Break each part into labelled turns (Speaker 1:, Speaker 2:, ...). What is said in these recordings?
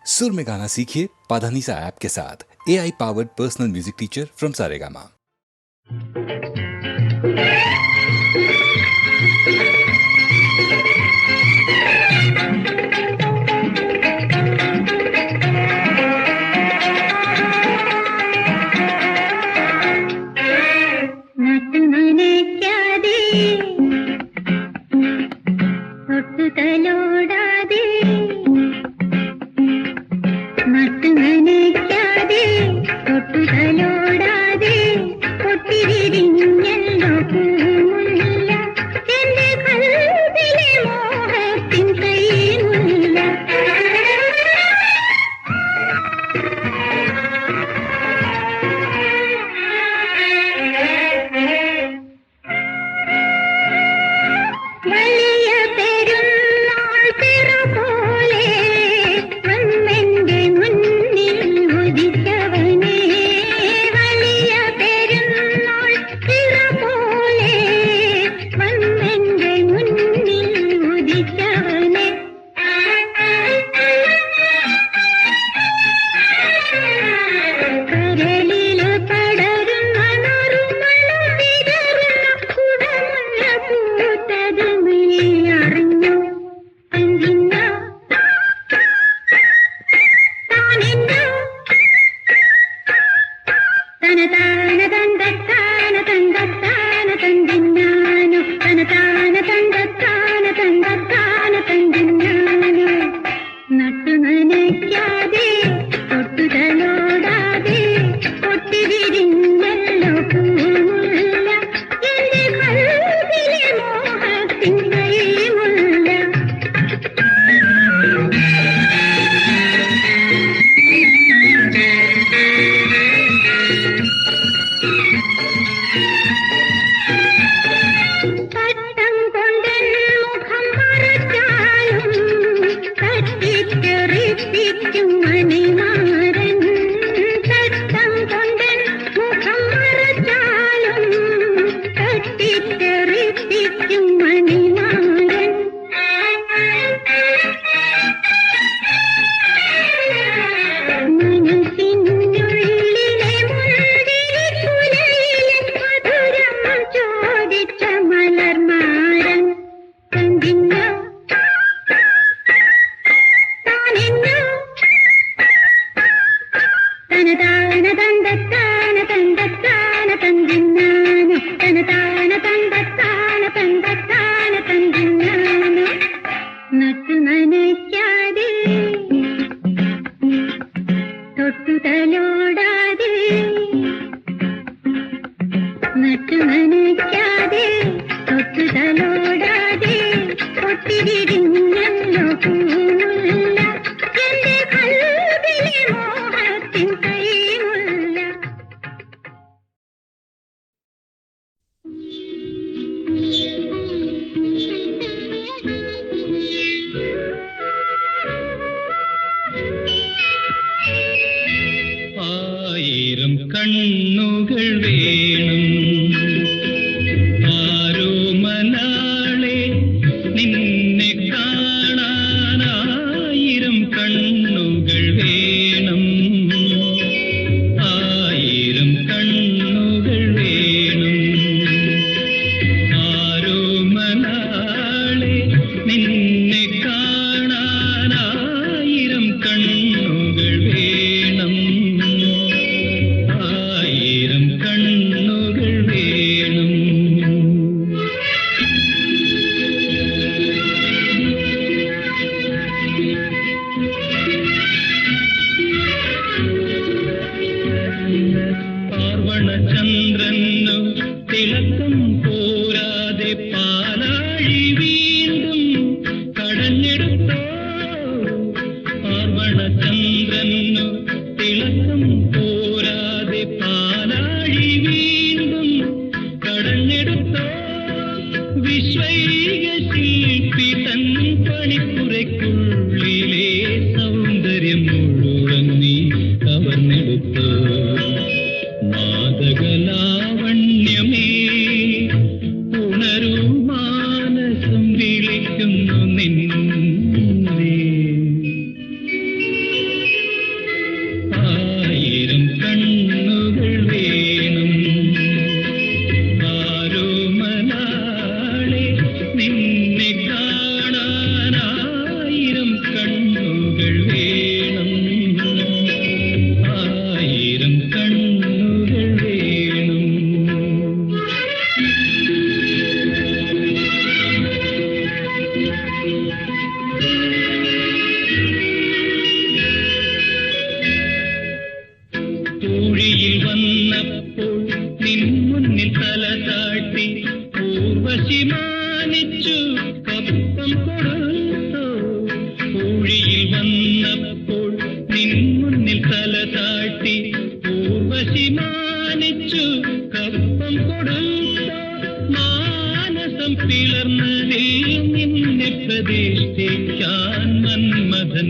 Speaker 1: सुर में गाना सीखिए पाधानीसा ऐप के साथ। AI powered personal music teacher from Saregama.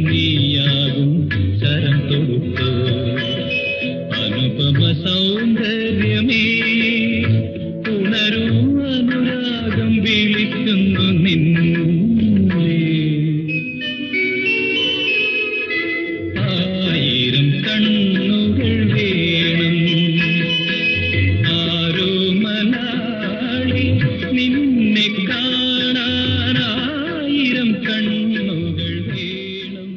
Speaker 2: നീയാകും ശരം തൊടുത്തു അനുപമ സൗന്ദര്യമേ ഉണരൂ അനുരാഗം വിളിക്കുന്നു നിന്നെ ആയിരം കണ്ണുകൾ വേണം ആരോ മലയാളി നിന്നെ കാണാനായിരം കണ്ണുകൾ വേണം.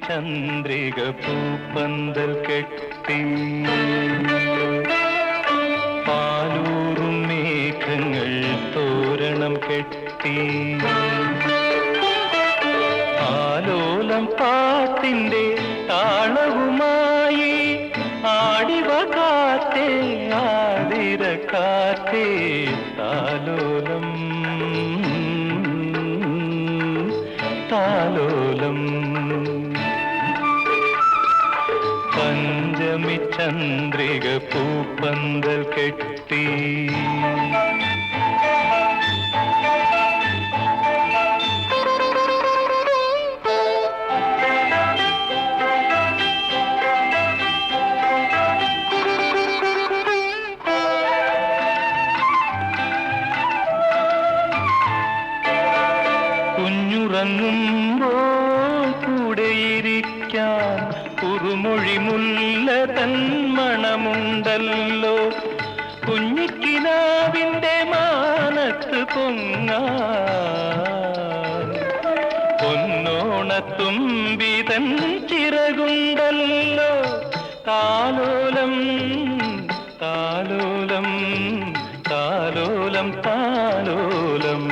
Speaker 2: ചന്ദ്രിക പൂപ്പന്തൽ കെട്ടി പാലൂറും മേഘങ്ങൾ തോരണം കെട്ടി ആലോലം പാട്ടിന്റെ താളവുമായി ആടിവ കാറ്റേ ആതിര കാറ്റേ താലോലം താലോലം പഞ്ചമി ചന്ദ്രിക പൂപ്പന്തൽ കെട്ടി കുഞ്ഞുറങ്ങുമ്പോൾ കൂടെയിരിക്കാൻ കുറുമൊഴി മുല്ല തൻ മണമുണ്ടല്ലോ. കുഞ്ഞിക്കിനാവിൻ്റെ മാനത്ത് പൊങ്ങാൻ പൊന്നോണത്തുമ്പിതൻ ചിറകുണ്ടല്ലോ. താലോലം താലോലം താലോലം താലോലം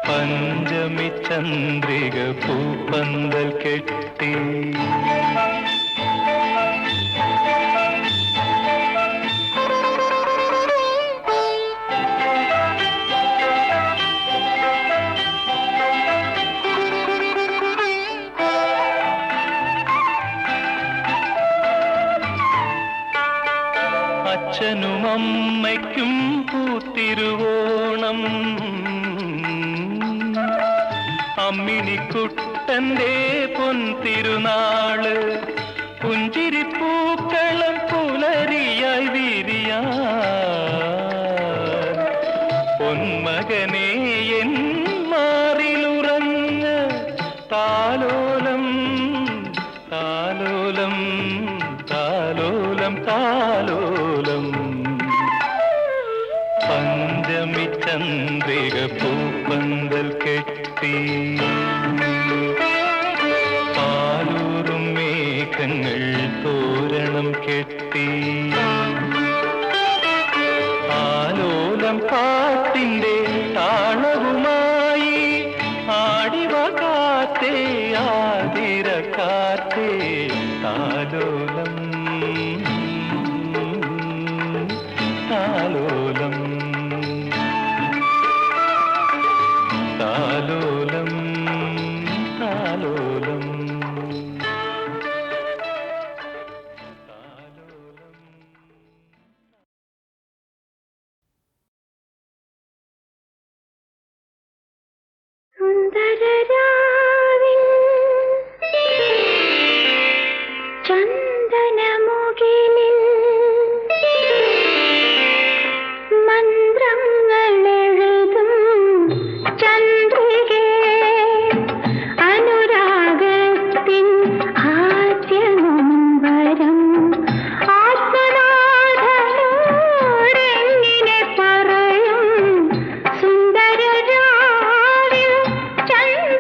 Speaker 2: പഞ്ചമി ചന്ദ്രിക പൂപ്പന്തൽ കെട്ടി അച്ഛനും അമ്മയ്ക്കും പൂത്തിരുവോണം, അമ്മിണിക്കുട്ടന്റെ പൊൻതിരുനാള്, പുഞ്ചിരിപ്പൂക്കളം പുലരിയായി വിരിയാൻ പൊന്മകനെ എൻ മാറിലുറങ്ങ്. താലോലം താലോലം താലോലം താലോലം പഞ്ചമി ചന്ദ്രിക പൂപ്പന്തൽ കെട്ടി പാലൂറും മേഘങ്ങൾ തോരണം കെട്ടി ആലോലം പാട്ടിൻ്റെ താളവുമായി ആടിവ കാത്തേ ആതിര കാത്തേ താലോലം താലോലം താലോലം താലോലം
Speaker 3: സുന്ദരരാവിൽ ചന്ദനമുകിലിൽ മന്ത്രങ്ങളെഴുതും ചന്ദ്രികേ, അനുരാഗത്തിൻ ആദ്യനൊമ്പരം ആത്മനാഥനോടെങ്ങനെ പറയും. സുന്ദരരാവിൽ ചന്ദനമുകിലിൽ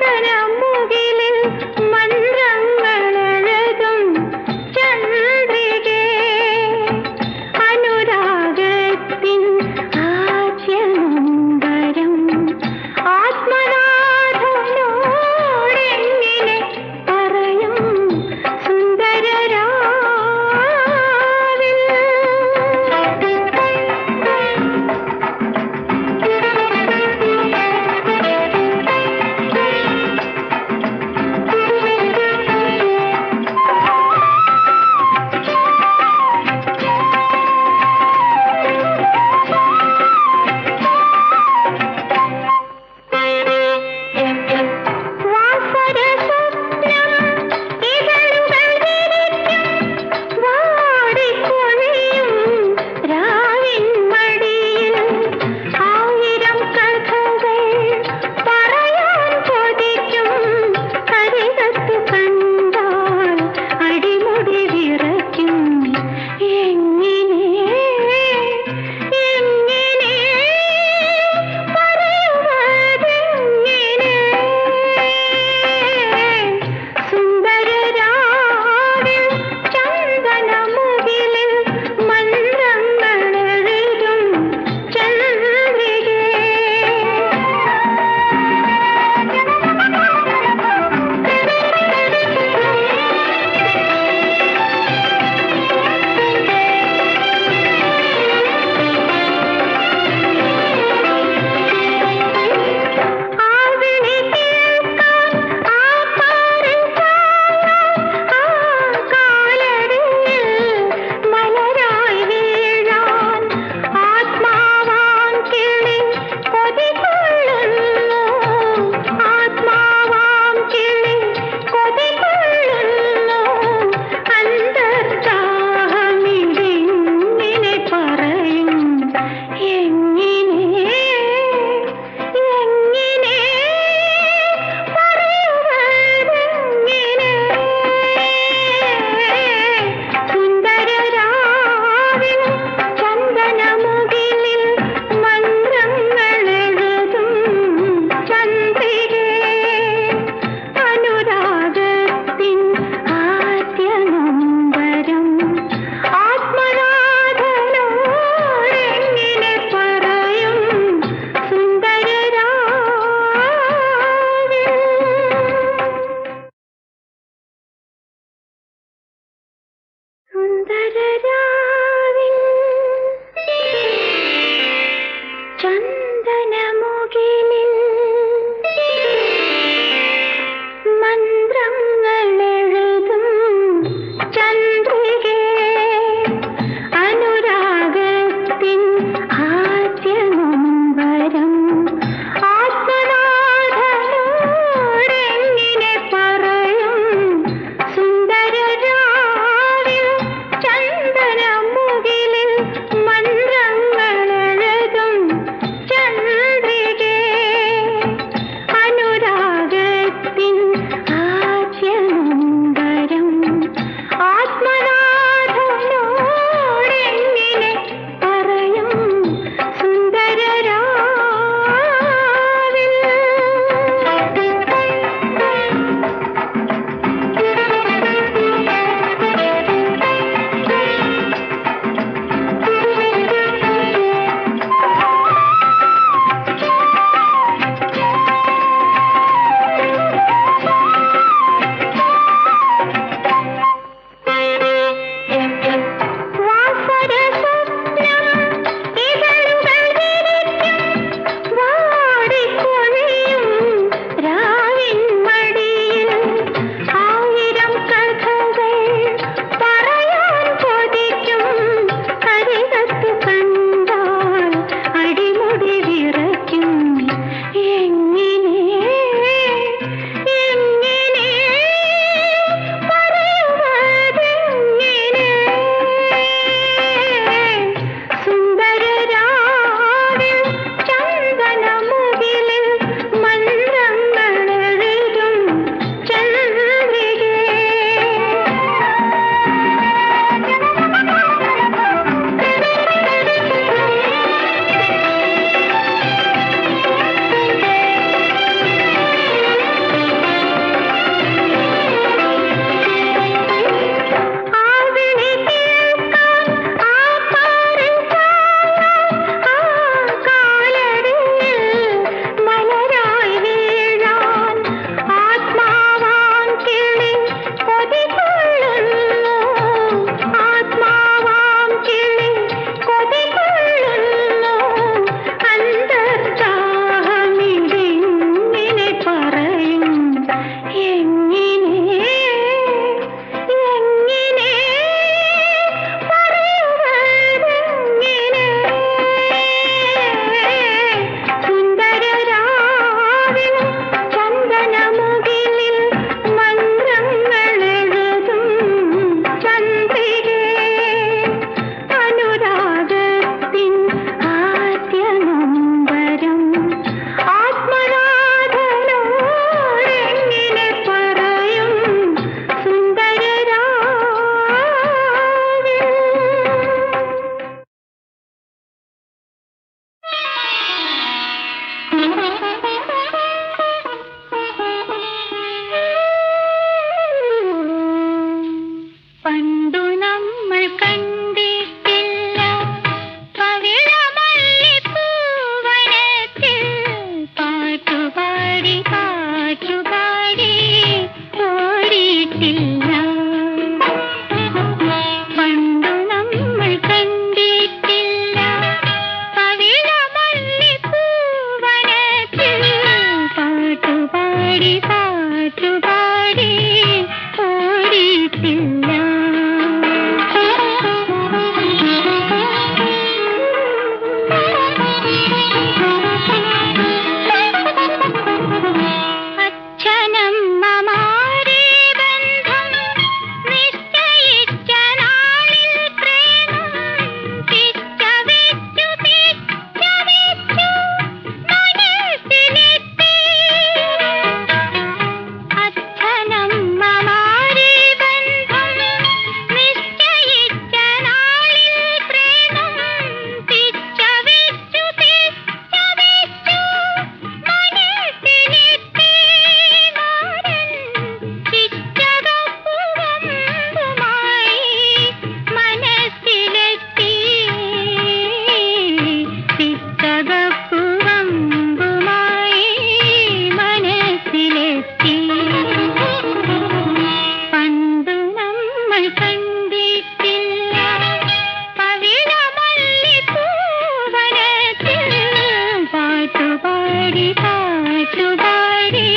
Speaker 3: പാട്ടുപാടി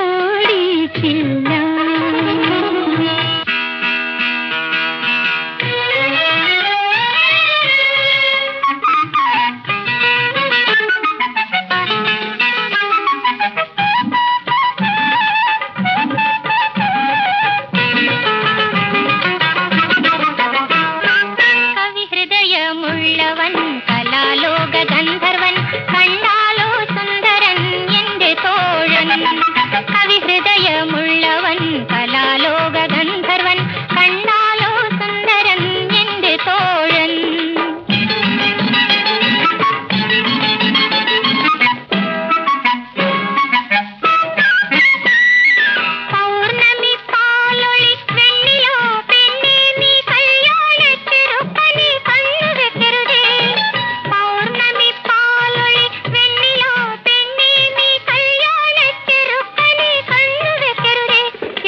Speaker 3: ഓടിച്ചില്ല. കവിഹൃദയമുള്ളവൻ കലാലോക ഗന്ധർവൻ കണ്ടാലോ സുന്ദരൻ എന്റെ തോഴൻ. കവിഹൃദയമുള്ളവൻ കലാലോക ഗന്ധർവൻ കണ്ടാലോ സുന്ദരൻ എന്റെ തോഴൻ. പൗർണമി പാലൊളി വെണ്ണിലോ പെണ്ണേ നീ കല്യാണച്ചെറുക്കനെ കണ്ണു വെക്കരുതേ. പൗർണമി പാലൊളി വെണ്ണിലോ പെണ്ണേ നീ കല്യാണച്ചെറുക്കനെ കണ്ണു വെക്കരുതേ.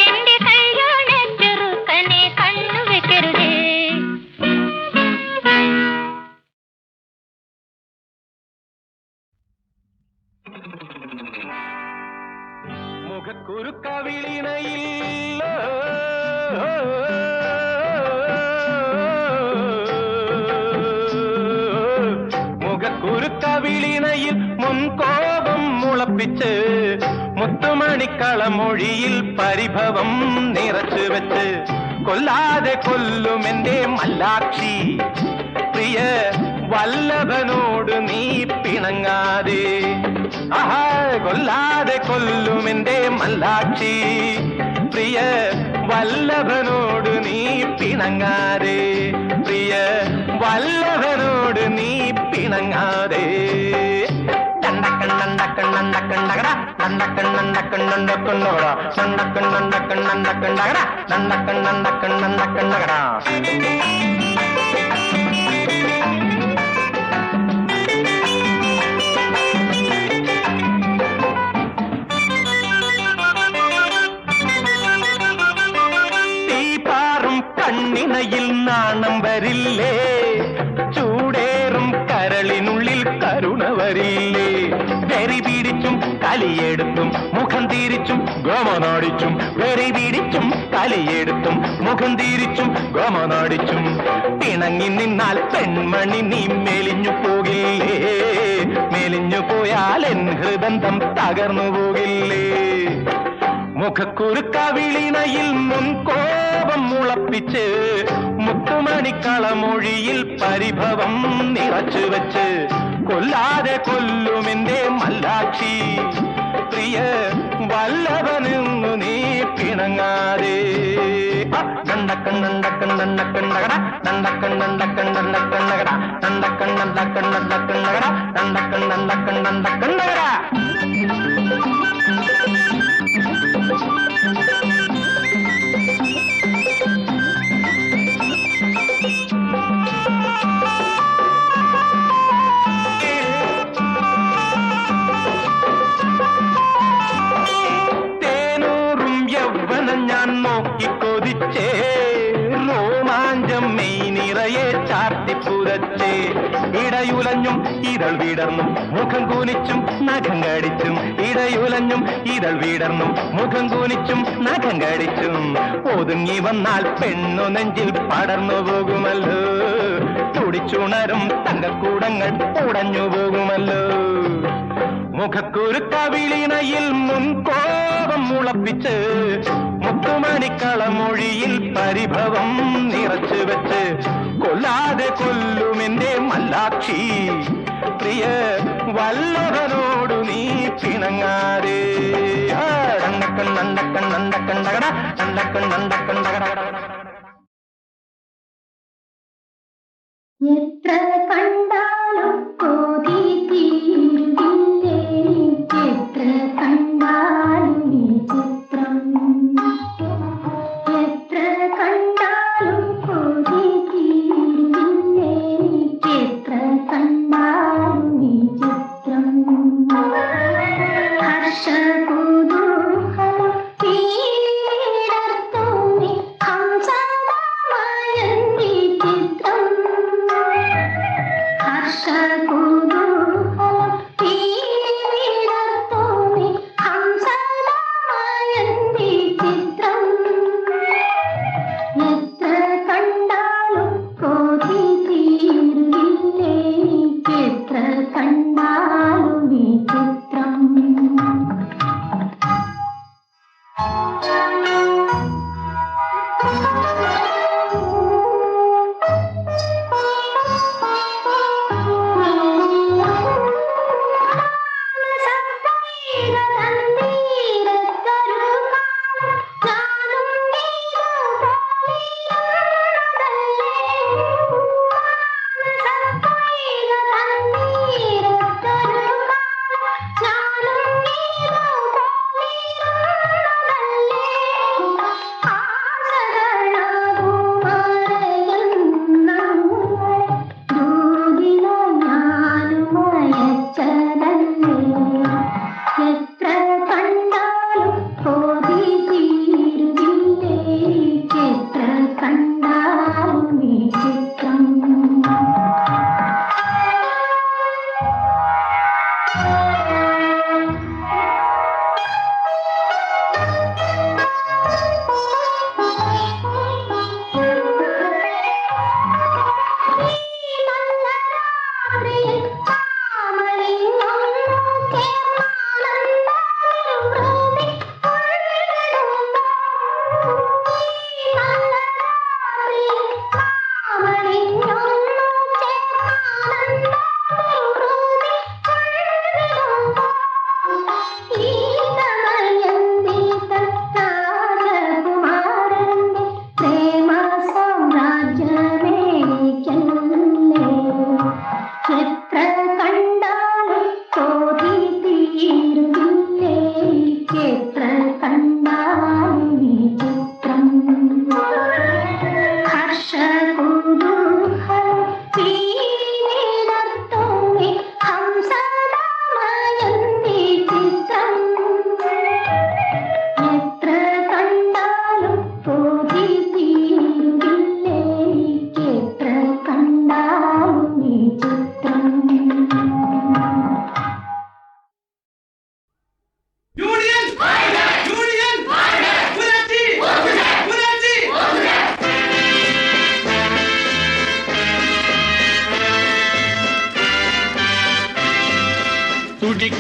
Speaker 3: എന്റെ കല്യാണച്ചെറുക്കനെ കണ്ണു വെക്കരുതേ.
Speaker 2: മുഖക്കുരുക്കവിളിനയിൽ മുഖക്കുരുക്കവിളിനയിൽ മുൻകോപം മുളപ്പിച്ച് മുത്തുമണിക്കളമൊഴിയിൽ പരിഭവം നിറച്ചു വെച്ച് കൊല്ലാതെ കൊല്ലുമെന്റെ മല്ലാക്ഷി പ്രിയ വല്ലഭനോട് നീ പിണങ്ങാതെ. ആഹാ കൊല്ലാതെ കൊല്ലുമെന്റെ മല്ലാക്ഷി പ്രിയ വല്ലഭനോട് നീ പിണങ്ങാതെ. പ്രിയ വല്ലഭനോട് നീ പിണങ്ങാതെ. കണ്ണണ്ടക്കണ്ണണ്ടക്കണ്ണണ്ടക്കണ്ടകട നണ്ടക്കണ്ണണ്ടക്കണ്ണണ്ടക്കണ്ടകട നണ്ടക്കണ്ണണ്ടക്കണ്ണണ്ടക്കണ്ടകട നണ്ടക്കണ്ണണ്ടക്കണ്ണണ്ടക്കണ്ടകട. കണ്ണിനയിൽ നാണം വരില്ലേ, ചൂടേറും കരളിനുള്ളിൽ കരുണ വരില്ലേ. വെറി പിടിച്ചും കലിയെടുത്തും മുഖം തിരിച്ചും ഗമനാടിച്ചും വെറി പിടിച്ചും കലിയെടുത്തും മുഖം തിരിച്ചും ഗമനാടിച്ചും പിണങ്ങി നിന്നാൽ പെൺമണി നീ മെലിഞ്ഞു പോകില്ലേ. മെലിഞ്ഞു പോയാൽ എൻ ഹൃദന്തം തകർന്നു പോകില്ലേ. മുഖക്കുരുക്കവിളിനയിൽ മുൻകോപം മുളപ്പിച്ച് മുത്തുമണിക്കളമൊഴിയിൽ പരിഭവം നിറച്ചു വെച്ച് കൊല്ലാതെ കൊല്ലുമെന്റെ മല്ലാക്ഷി പ്രിയ വല്ലഭനെന്നു നീ പിണങ്ങാതെ. നണ്ടക്കണ്ണണ്ടക്കണ്ണണ്ടക്കണ്ടകട നണ്ടക്കണ്ണണ്ടക്കണ്ടക്കണ്ടകട നണ്ടക്കണ്ണണ്ടക്കണ്ടക്കണ്ടകട നണ്ടക്കണ്ണണ്ടക്കണ്ടക്കണ്ടകട. തേനൂറും യൗവനം ഞാൻ നോക്കിക്കൊതിച്ചേ രോമാഞ്ചം മെയ് നിറയെ ചാർത്തിപ്പുതച്ചേ. ഇടയുലഞ്ഞും ഇതൾ വിടർന്നും മുഖം കൂനിച്ചും നഖം കടിച്ചും ഇടയുലഞ്ഞും ഇതൾ വിടർന്നും മുഖം കൂനിച്ചും നഖം കടിച്ചും ഒതുങ്ങി വന്നാൽ പെണ്ണു നെഞ്ചിൽ പടർന്നു പോകുമല്ലോ. തുടിച്ചുണരും തങ്കക്കൂടങ്ങൾ ഉടഞ്ഞു പോകുമല്ലോ. മുഖക്കുരുക്കവിളിനയിൽ മുൻകോപം മുളപ്പിച്ച് മുത്തുമണിക്കളമൊഴിയിൽ പരിഭവം നിറച്ചു വെച്ച് കൊല്ലാതെ കൊല്ലുമെന്റെ മല്ലാക്ഷി പ്രിയ വല്ലഭനോടു നീ പിണങ്ങാതെ. നണ്ടക്കണ്ണണ്ടക്കണ്ണണ്ടക്കണ്ടകട നണ്ടക്കണ്ണണ്ടക്കണ്ടകട.
Speaker 3: എത്ര കണ്ടാലും കൊതി തീരില്ലേ, എത്ര കണ്ടാലും ഈ ചിത്രം. എത്ര കണ്ടാലും കൊതി തീരില്ലേ, എത്ര കണ്ടാലും ഈ ചിത്രം. ഹർഷകുതൂഹലം പീലിടർത്തുന്നി ഹംസമായന്തി ചിത്രം. ഹർഷകുതൂഹലം പീലിടർത്തുന്നി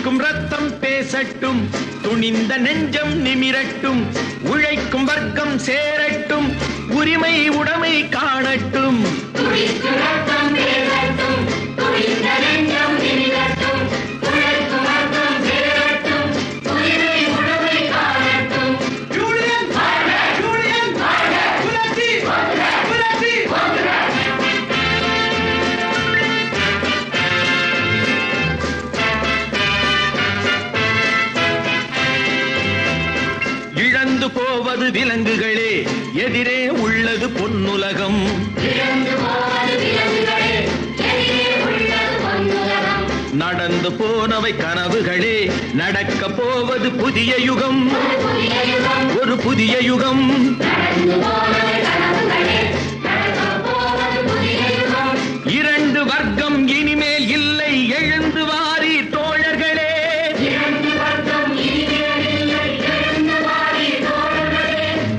Speaker 4: துடிக்கும் ரத்தம் பேசட்டும், துணிந்த நெஞ்சம் நிமிரட்டும், உழைக்கும் வர்க்கம் சேரட்டும், உரிமை உடைமை காணட்டும். இழந்து போவது விலங்குகளே, எதிரே உள்ளது பொன்னுலகம். நடந்து போனவை கனவுகளே, நடக்க போவது புதிய யுகம், ஒரு புதிய யுகம். இரண்டு வர்க்கம் இனிமேல் இல்லை, எழுந்து வாரி தோழர்களே.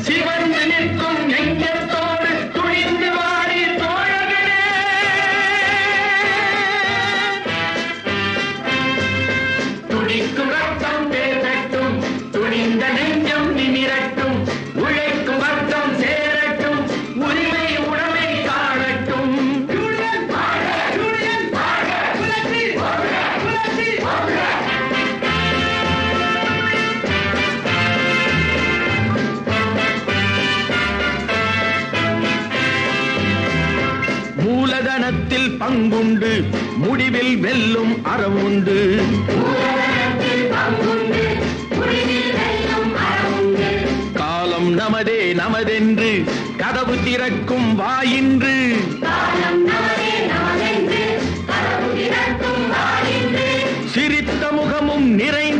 Speaker 4: சிவந்து நிற்கும் நெஞ்சத்தோடு துணிந்து வாரி தோழர்களே. துடிக்கும் ரத்தம் பேசட்டும், துணிந்த நெஞ்சம் நிமிரட்டும், உழைக்கும் வர்க்கம் சேரட்டும், உரிமை உடைமை காணட்டும். மூலதனத்தில் பங்குண்டு, முடிவில் வெல்லும் அறம் உண்டு. காலம் நமதே நமதென்று கதவு திறக்கும் வாயின்று. சிரித்த முகமும் நிறைந்த